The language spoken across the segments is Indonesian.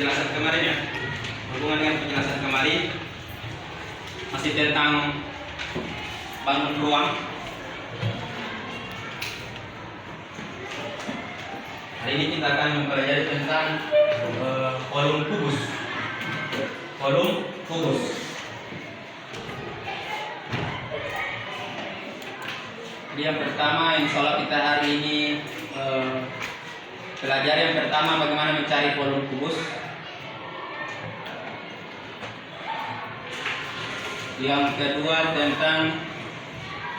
penjelasan kemarin ya. Hubungan dengan penjelasan kemarin masih tentang bangun ruang. Hari ini kita akan mempelajari tentang kolom kubus. Kolom kubus. Jadi yang pertama, insya Allah kita hari ini pelajari yang pertama bagaimana mencari kolom kubus. Yang kedua tentang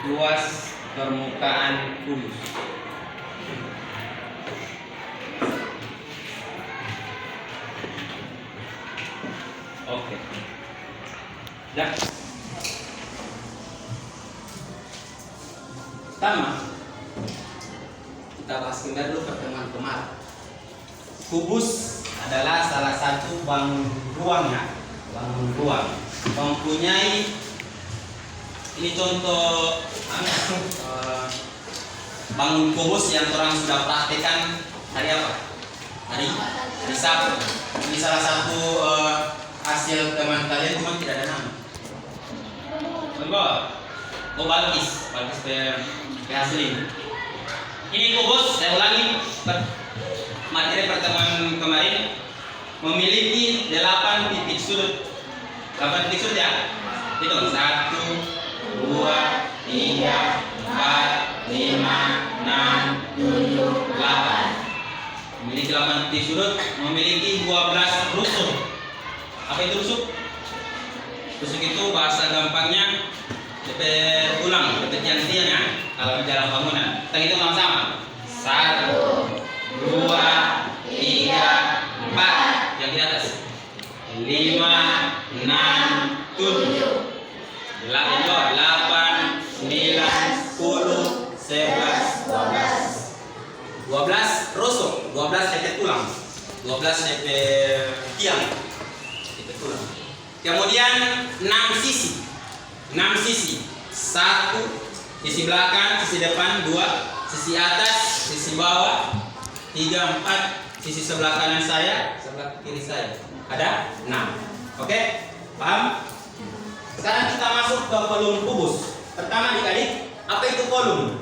luas permukaan kubus. Oke. Ya. Pertama, kita bahas kembali dulu pertemuan kemarin. Kubus adalah salah satu bangun ruangnya, bangun ruang. Mempunyai, ini contoh bangun kubus yang orang sudah praktekkan hari apa? Hari Sabtu. Ini salah satu hasil teman kalian, cuma tidak ada nama. Oh, Balkis hasil ini. Ini kubus, saya ulangi materi pertemuan kemarin, memiliki 8 titik sudut. 8 titik sudut ya. Hitung 1, 2, 3, 4, 5, 6, 7, 8. Memiliki 8 titik sudut, memiliki 12 rusuk. Apa itu rusuk? Rusuk itu bahasa gampangnya ulang, tiang-tiang ya. Kalau di dalam bangunan, kita hitung sama-sama. 1, 2, 3, 4. Yang di atas 5, 6, 7, 8, 9, 10, 11, 12. 12 rusuk, 12 tepet tulang, 12 tepet tiang, tepet tulang. Kemudian 6 sisi. 6 sisi. 1 sisi belakang, sisi depan, 2 sisi atas, sisi bawah, 3, 4 sisi sebelah kanan saya, sebelah kiri saya. Ada 6. Oke? Paham? Sekarang kita masuk ke kolom kubus. Pertama dikali, apa itu kolom?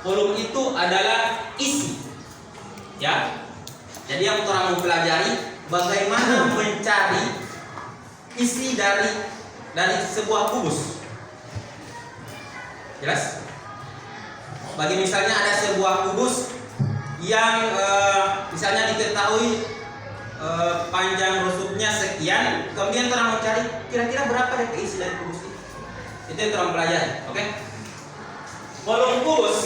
Kolom itu adalah isi. Ya. Jadi yang orang mau pelajari bagaimana mencari isi dari sebuah kubus. Jelas? Bagi misalnya ada sebuah kubus yang misalnya diketahui panjang rusuknya sekian, kemudian orang mau cari kira-kira berapa DP isi dari kubus itu. Itu yang orang pelajari, oke? Kolom kubus,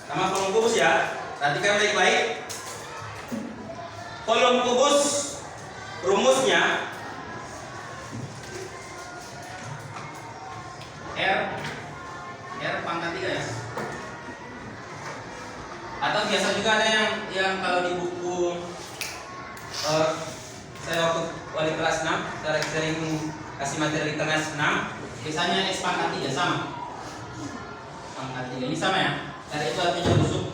sama kolom kubus ya. Perhatikan baik-baik. Kolom kubus rumusnya R pangkat 3 ya. Atau biasa juga ada yang kalau di buku saya waktu wali kelas 6, saya sering kasih materi kelas 6, biasanya X pangkat 3 sama. Pangkat 3 ini sama ya. Karena itu artinya rusuk.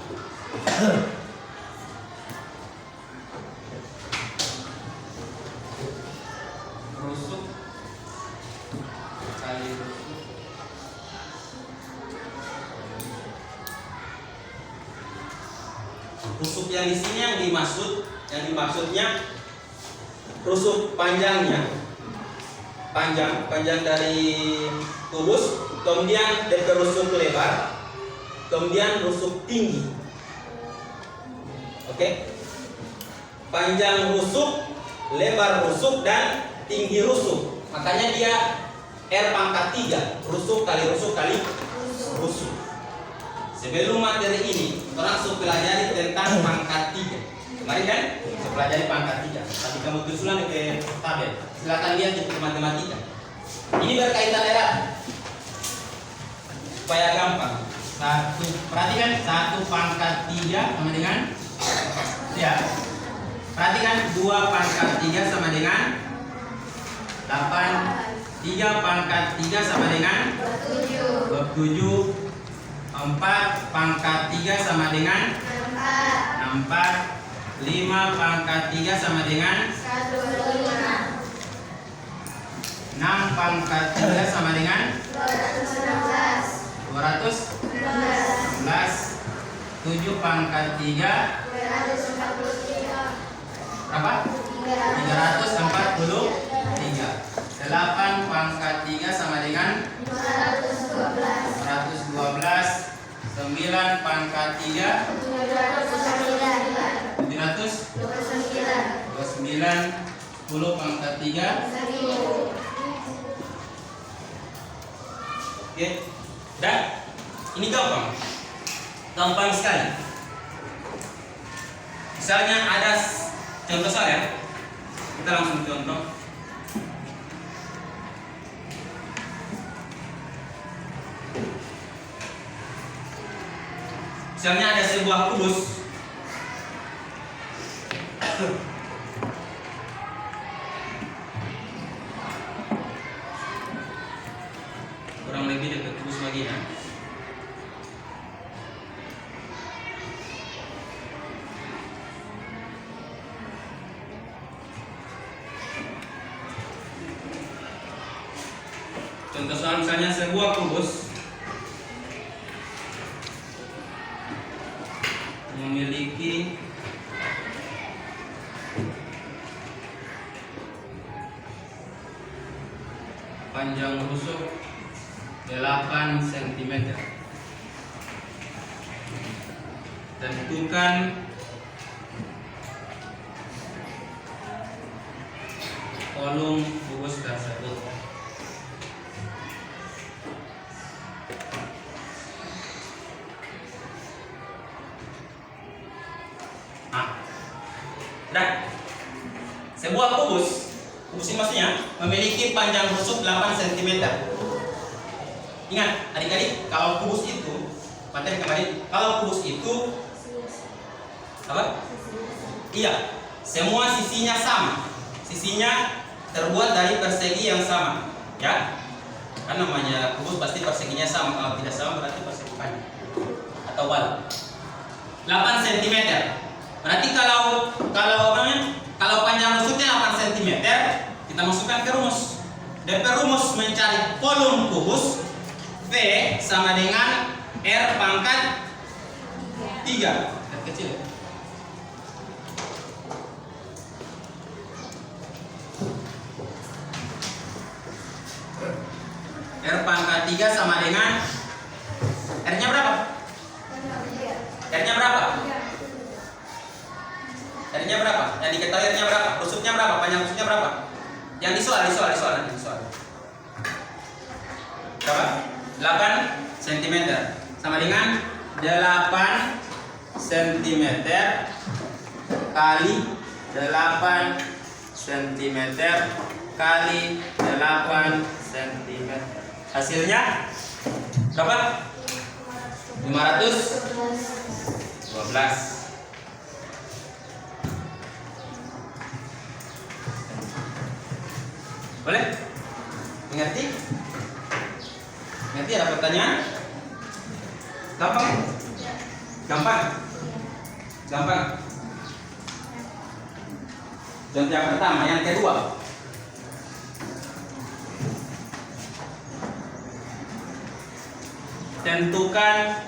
Rusuk kali rusuk. Rusuk yang di sini yang dimaksudnya rusuk panjangnya, panjang dari kubus, kemudian dari rusuk lebar, kemudian rusuk tinggi. Oke? Panjang rusuk, lebar rusuk, dan tinggi rusuk. Makanya dia R pangkat 3, rusuk kali rusuk kali rusuk. Sebelum materi ini, orang sudah pelajari tentang pangkat 3. Kemarin kan? Saya pelajari pangkat 3. Tapi kamu tusulan ke tabel. Silakan lihat di matematika. Ini berkaitan erat supaya gampang. Perhatikan 1 pangkat 3 sama dengan ya. Perhatikan 2 pangkat 3 sama dengan 8. 3 pangkat 3 sama dengan 27. 4 pangkat 3 sama dengan 64. 5 pangkat 3 sama dengan 6 pangkat 3 sama dengan 216. 7 pangkat 3 berapa? 343. 8 pangkat 3 sama dengan 112. 9 pangkat 3 729. 10 pangkat 3. Oke, dan ini gampang sekali. Misalnya ada contoh saya, kita langsung contoh. Misalnya ada sebuah kubus kurang lebih dekat kubus lagi ya. Contoh soal misalnya sebuah kubus memiliki panjang rusuk 8 cm. Tentukan kolom kubus tersebut. Dan sebuah kubus ini maksudnya memiliki panjang rusuk 8 cm. Ingat adik-adik, kalau kubus itu materi kemarin, kalau kubus itu apa? Iya, semua sisinya sama. Sisinya terbuat dari persegi yang sama, ya. Kan namanya kubus pasti perseginya sama. Kalau tidak sama berarti persegi panjang atau wal. 8 cm. Berarti kalau panjang rusuknya 8 cm, kita masukkan ke rumus. DP rumus mencari kolom kubus V sama dengan R pangkat 3. Kecil. R pangkat 3 sama dengan R-nya berapa? R-nya berapa? R-nya berapa? Yang diketahui R-nya berapa? Rusuknya berapa? Panjang rusuknya berapa? Yang disoal. Berapa? 8 cm sama dengan 8 cm kali 8 cm kali 8 cm. Hasilnya berapa? 512. Boleh? Mengerti? Mengerti, ada pertanyaan? Gampang? Gampang. Contoh yang pertama, yang kedua. Tentukan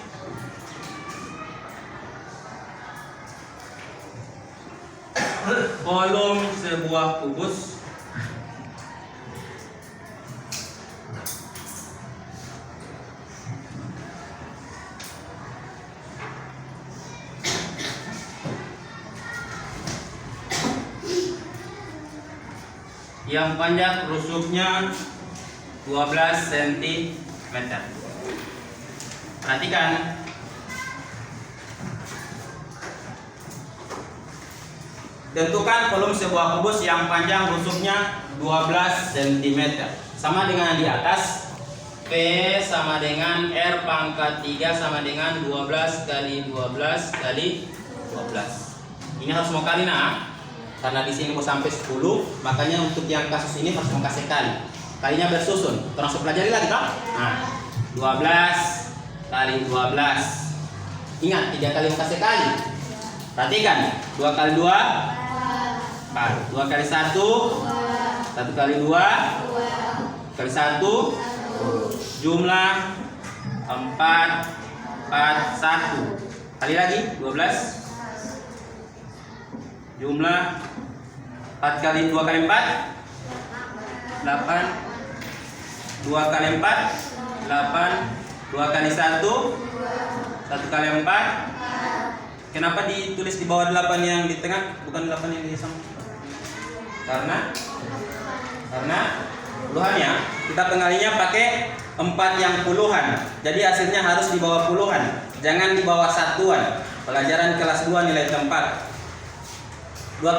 kolom sebuah kubus yang panjang rusuknya 12 cm. Perhatikan. Tentukan kolom sebuah kubus yang panjang rusuknya 12 cm. Sama dengan di atas. P sama dengan R pangkat 3 sama dengan 12 kali 12 kali 12. Ini harus mau kali karena di sini mau sampai 10, makanya untuk yang kasus ini harus mau kasih kali. Kalinya bersusun. Langsung pelajari lagi toh. Nah, 12 kali 12. Ingat 3 kali mau kasih kali. Perhatikan, 2 kali 2 4, 2 kali 1 1 kali 2 kali 1 jumlah 4 4 1 kali lagi 12 jumlah 4 kali 2 kali 4 8 2 kali 4 8 2 kali 1 1 kali 4. Kenapa ditulis di bawah 8 yang di tengah bukan 8 yang di samping? Karena puluhannya kita pengalinya pakai 4 yang puluhan. Jadi hasilnya harus di bawah puluhan, jangan di bawah satuan. Pelajaran kelas 2 nilai keempat. 2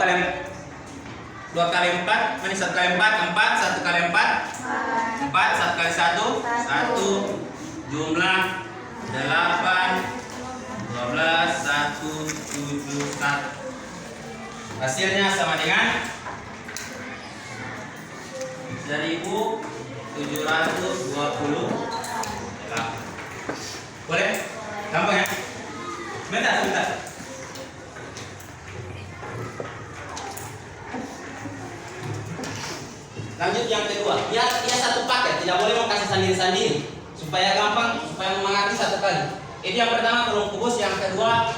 kali 4, ini 1 kali 4, 4, 1 kali 4, 4, 1 kali 1, 1, jumlah 8, 12, 1, 7, 1. Hasilnya sama dengan 1.728. Boleh? Gampang ya? Sebentar. Lanjut yang kedua. Dia satu paket, tidak boleh mau kasih sendiri-sendiri supaya gampang, supaya mengerti satu kali. Itu yang pertama kolom kubus, yang kedua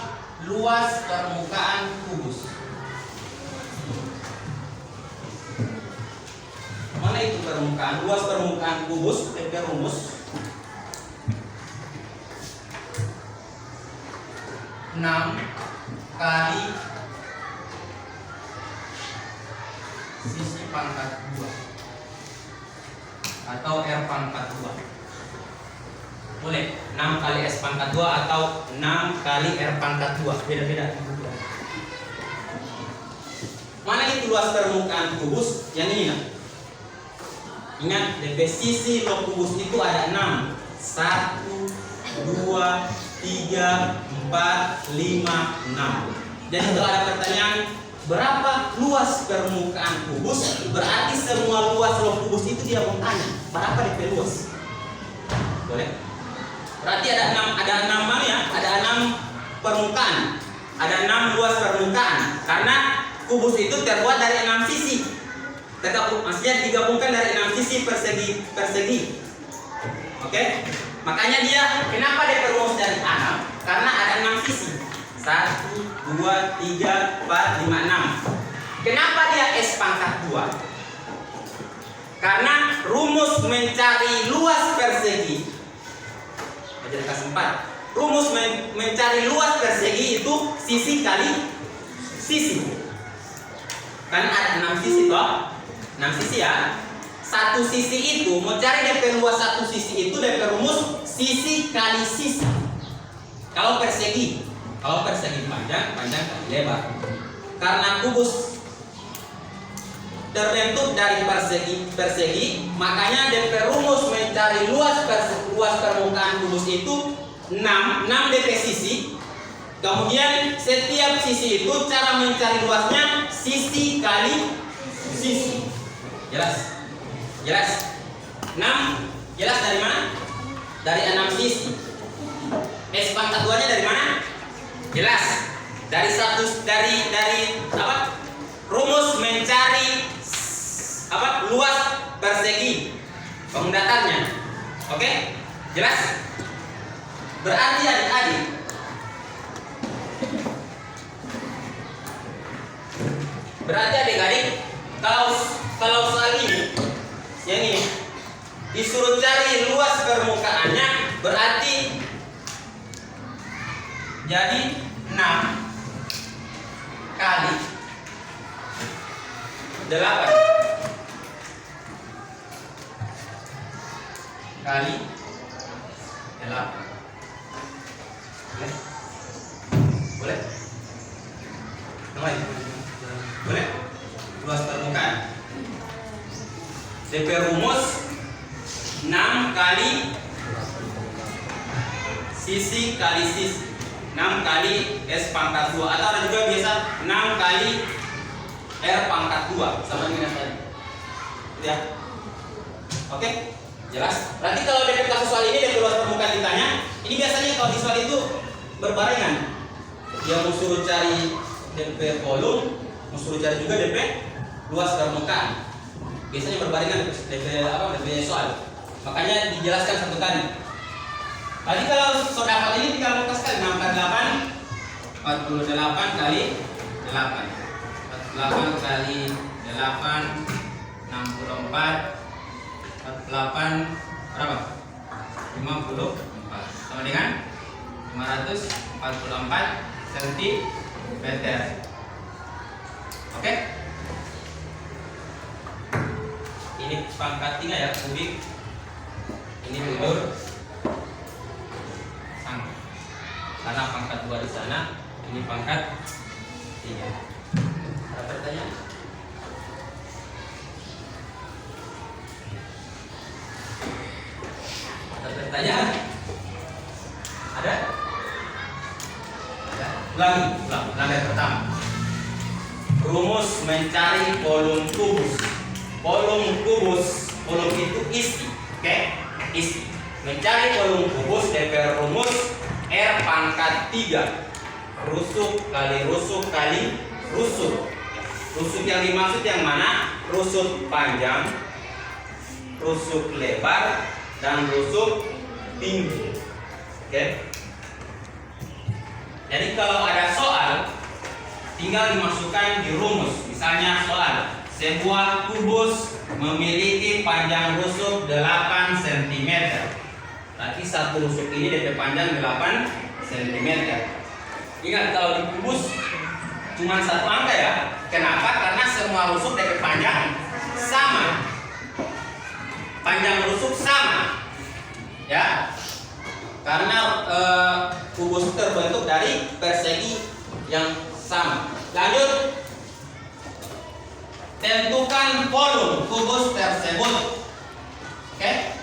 luas permukaan kubus. Mana itu permukaan? Luas permukaan kubus, PP rumus 6 kali sisi pangkat 2 atau R pangkat 2. Boleh 6 kali S pangkat 2 atau 6 kali R pangkat 2. Beda-beda. Mana itu luas permukaan kubus? Yang ini nah. Ingat, DP sisi log kubus itu ada 6. 1, 2, 3, 4, 5, 6. Jadi kalau ada pertanyaan berapa luas permukaan kubus, berarti semua luas log kubus itu dia mau tanya berapa DP luas. Boleh? Berarti ada 6 mana ya? Ada 6 permukaan. Ada 6 luas permukaan. Karena kubus itu terbuat dari 6 sisi. Maksudnya digabungkan dari 6 sisi persegi. Oke? Makanya dia kenapa dia perumus dari 6? Karena ada 6 sisi. 1, 2, 3, 4, 5, 6. Kenapa dia S pangkat 2? Karena rumus mencari luas persegi. Jadi kelas 4. Rumus mencari luas persegi itu sisi kali sisi. Karena ada 6 sisi toh. 6 sisi ya. Satu sisi itu mau cari DP luas satu sisi itu DP rumus sisi kali sisi. Kalau persegi panjang kali lebar. Karena kubus terbentuk dari persegi, makanya DP rumus mencari luas permukaan kubus itu 6 DP sisi. Kemudian setiap sisi itu cara mencari luasnya sisi kali sisi. Jelas? 6 jelas dari mana? Dari 6 sisi. S pangkat 2-nya dari mana? Jelas. Dari apa? Rumus mencari luas persegi pengdatarnya. Oke? Jelas? Berarti adik-adik kalau soal ini yang ini disuruh cari luas permukaannya, berarti jadi 6 kali 8 kali 8. Boleh? Boleh? Luas permukaan DP rumus 6 kali sisi kali sisi, 6 kali S pangkat 2, atau ada juga biasa 6 kali R pangkat 2 sama dengan tadi. Ya. Oke? Jelas? Berarti kalau DP kasus soal ini dari luas permukaan ditanya, ini biasanya kalau di soal itu berbarengan. dia mau suruh cari DP volume, mau suruh cari juga DP luas permukaan. Biasanya berbarengan DP soal. Makanya dijelaskan satu kali. Tadi kalau dapat ini tinggal muka sekali 6 kali 8 48 kali 8 48 kali 8 64 48 berapa? 54 sama dengan 544 cm. Oke? Ini pangkat 3 ya, kubik. Ini mundur sama. Karena pangkat 2 di sana, ini pangkat 3. Ada pertanyaan? Ada pertanyaan? Ada? Ulangi yang pertama. Rumus mencari volume kubus. Volume itu isi, oke? Isi. Mencari volume kubus DP rumus R pangkat 3. Rusuk kali rusuk kali rusuk. Rusuk yang dimaksud yang mana? Rusuk panjang, rusuk lebar, dan rusuk tinggi. Oke? Jadi kalau ada soal, tinggal dimasukkan di rumus. Misalnya soal, sebuah kubus memiliki panjang rusuk 8 cm. Berarti satu rusuk ini DP panjang 8 cm. Ingat kalau di kubus cuma satu angka ya. Kenapa? Karena semua rusuk DP panjang sama. Panjang rusuk sama. Ya. Karena kubus terbentuk dari persegi yang sama. Lanjut. Tentukan volume kubus tersebut. Oke?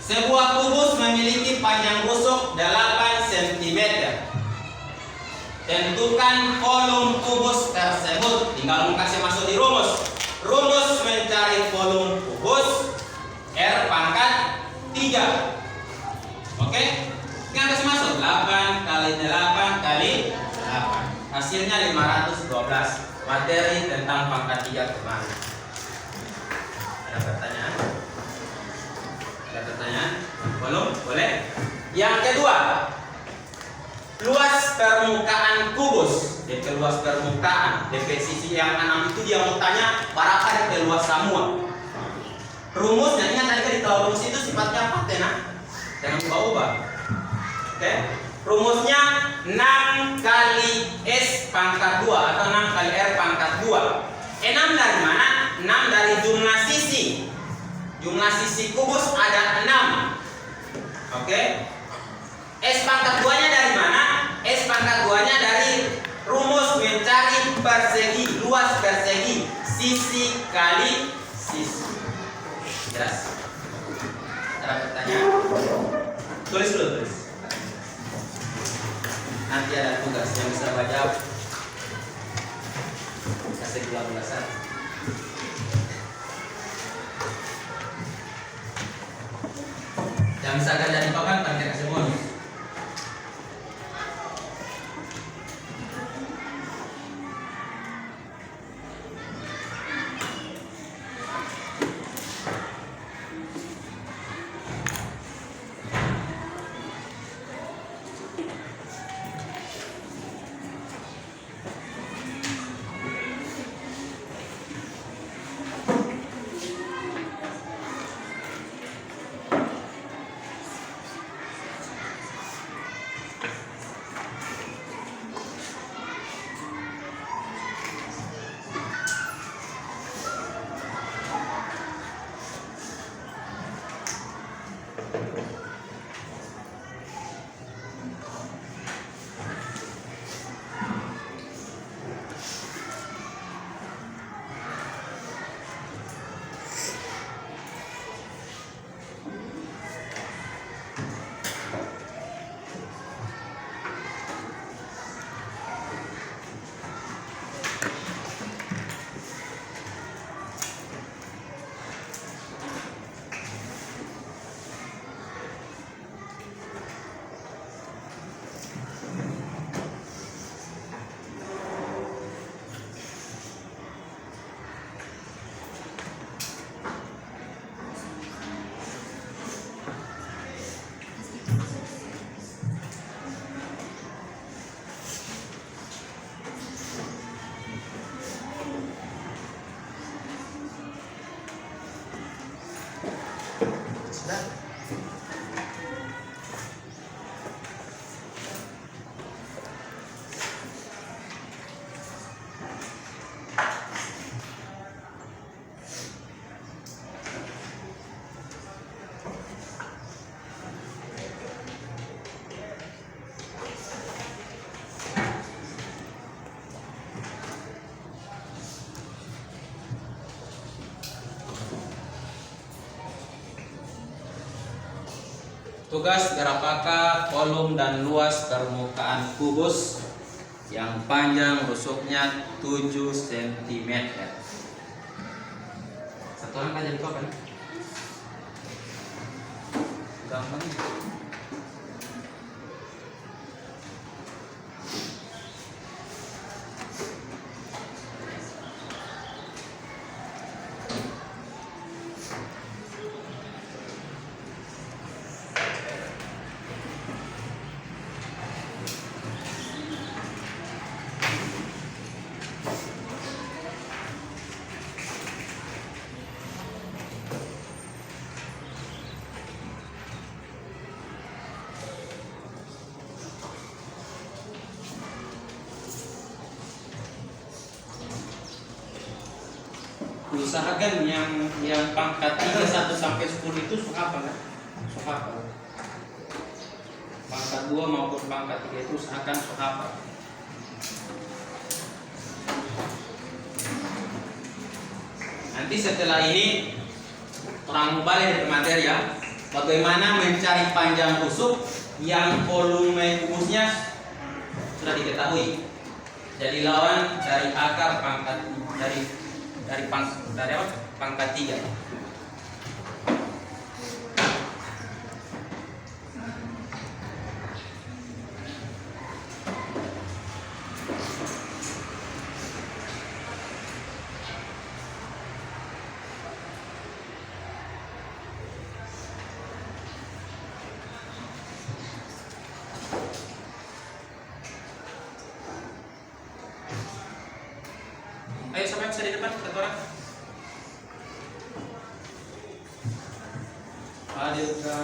Sebuah kubus memiliki panjang rusuk 8 cm. Tentukan volume kubus tersebut. Tinggal kasih masuk di rumus. Rumus mencari volume kubus R pangkat 3. Oke? Tinggal kasih masuk 8 kali 8 kali 8. Hasilnya 512. Materi tentang pangkat 3 kemarin. Ada pertanyaan? Ada pertanyaan? Belum? Boleh? Yang kedua, luas permukaan kubus. DP luas permukaan, DP sisi yang 6 itu dia mau tanya berapa DP luas semua. Rumusnya, ingat tadi di rumus itu sifatnya patena, jangan ubah-ubah. Oke? Rumusnya 6 kali S pangkat 2 atau 6 kali R pangkat 2. 6 dari mana? 6 dari jumlah sisi. Jumlah sisi kubus ada 6. Oke? S pangkat 2 nya dari mana? S pangkat 2 nya dari rumus mencari persegi, luas persegi, sisi kali sisi. Jelas? Ada pertanyaan? Tulis dulu, tulis. Nanti ada tugas yang bisa baca. Kasih 12-an. Yang bisa kerja di papan nanti kasih bonus. Tugas garap akar, kolom dan luas permukaan kubus yang panjang rusuknya 7 cm. Satu orang kan jadi kapan? Gampang. Usahakan yang pangkat 3 1 sampai 10 itu suka apa kan? Suka apa? Pangkat 2 maupun pangkat 3 itu usahakan suka apa? Nanti setelah ini orang balik dari materi ya. Bagaimana mencari panjang rusuk yang volume kubusnya sudah diketahui. Jadi lawan dari akar pangkat dari apa? Pangkat 3. Ayo sampai bisa di depan satu orang. Hadir ke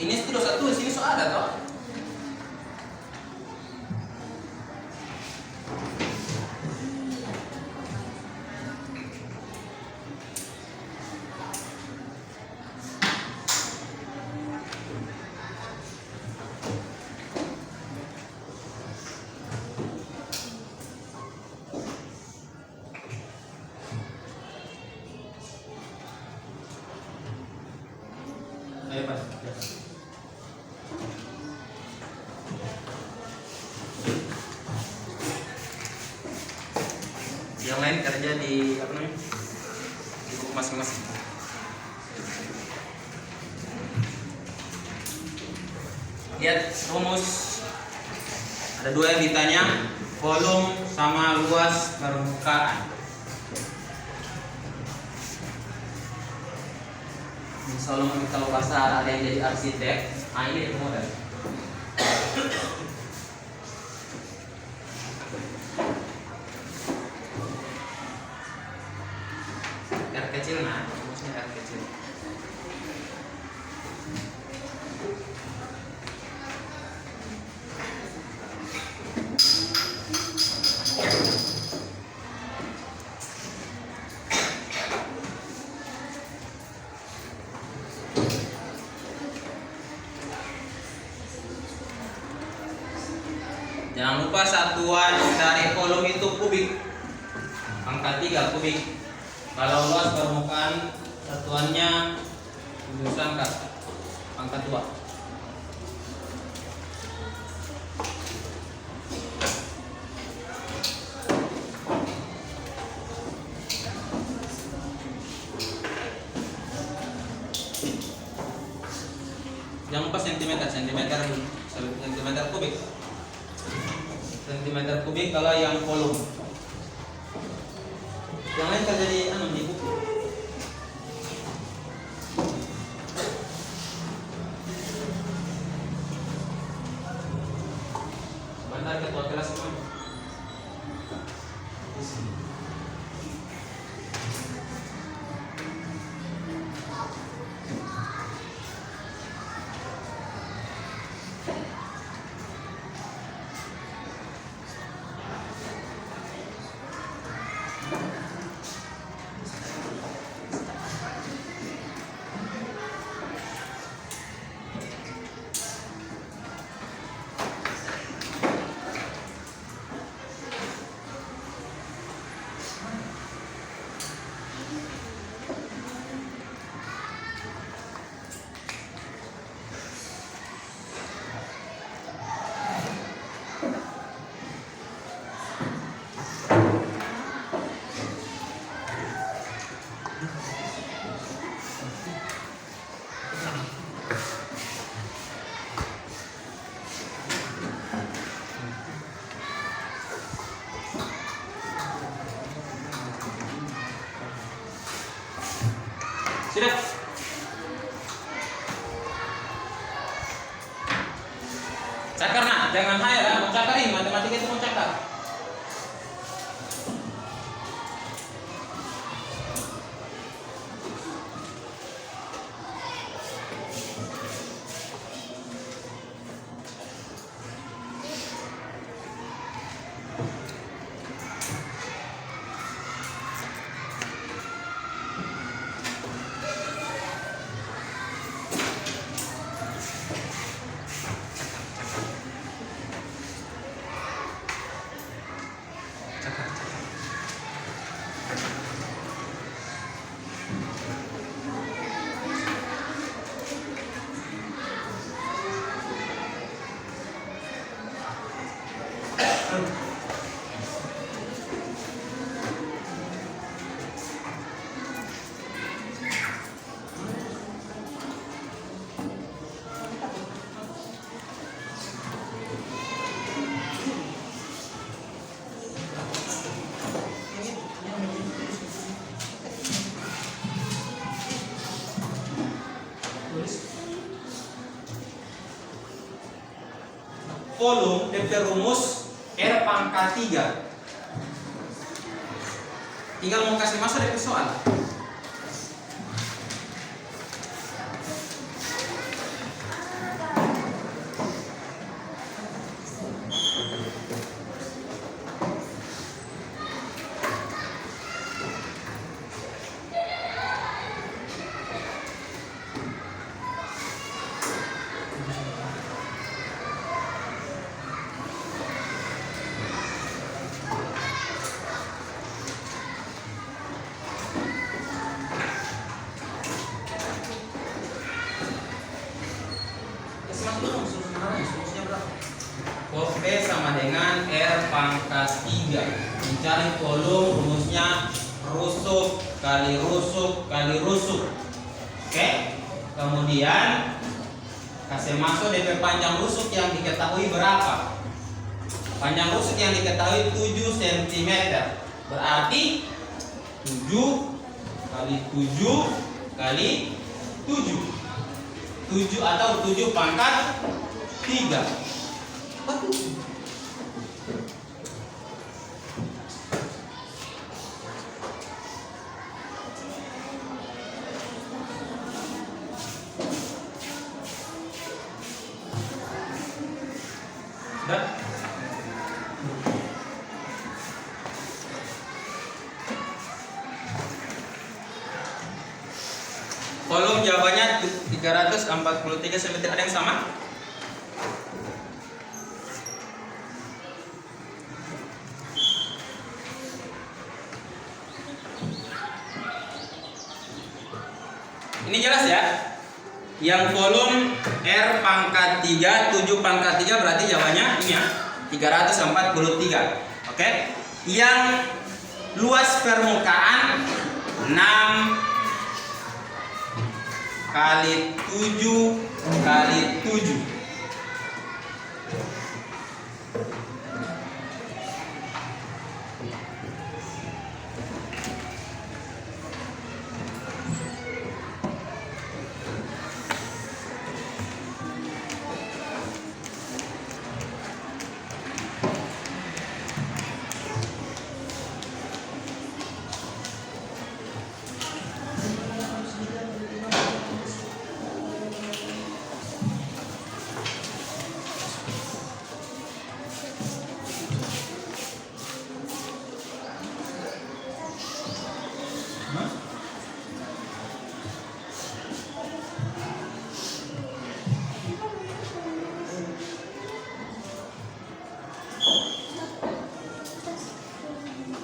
ini sudah satu, di sini so ada toh. Ayo Pak. Yang lain kerja di apa namanya? Di buku masing-masing. Lihat rumus. Ada dua yang ditanya, volume sama luas permukaan. Misalnya kalau bahasa ada yang jadi arsitek, ini model. R kecil nah, rumusnya R kecil. Jangan lupa satuan dari kolom itu kubik. Pangkat 3 kubik. Kalau luas permukaan satuannya jurusan pangkat 2. Jangan lupa sentimeter kubik. Sentimeter kubik kalau yang volume. Yang lain kan jadi di buku. Sebentar ketua kelas semua. Sudah. Cakar nak, jangan hayal lah, mau cakar ini, matematika itu mau cakar. Volume DP rumus R pangkat 3. Tinggal mau kasih masuk DP soal. P sama dengan R pangkat 3. Mencari volume rumusnya rusuk kali rusuk kali rusuk. Oke. Kemudian kasih masuk DP panjang rusuk yang diketahui berapa? Panjang rusuk yang diketahui 7 cm. Berarti 7 kali 7 kali 7. 7 atau 7 pangkat 3. Sudah? Volume jawabannya 343 cm. Ada yang sama? Ini jelas ya? Yang volume R pangkat 3, 7 pangkat 3 berarti jawabannya ini ya, 343. Oke? Yang luas permukaan 6 kali 7 kali 7.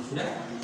Sudah?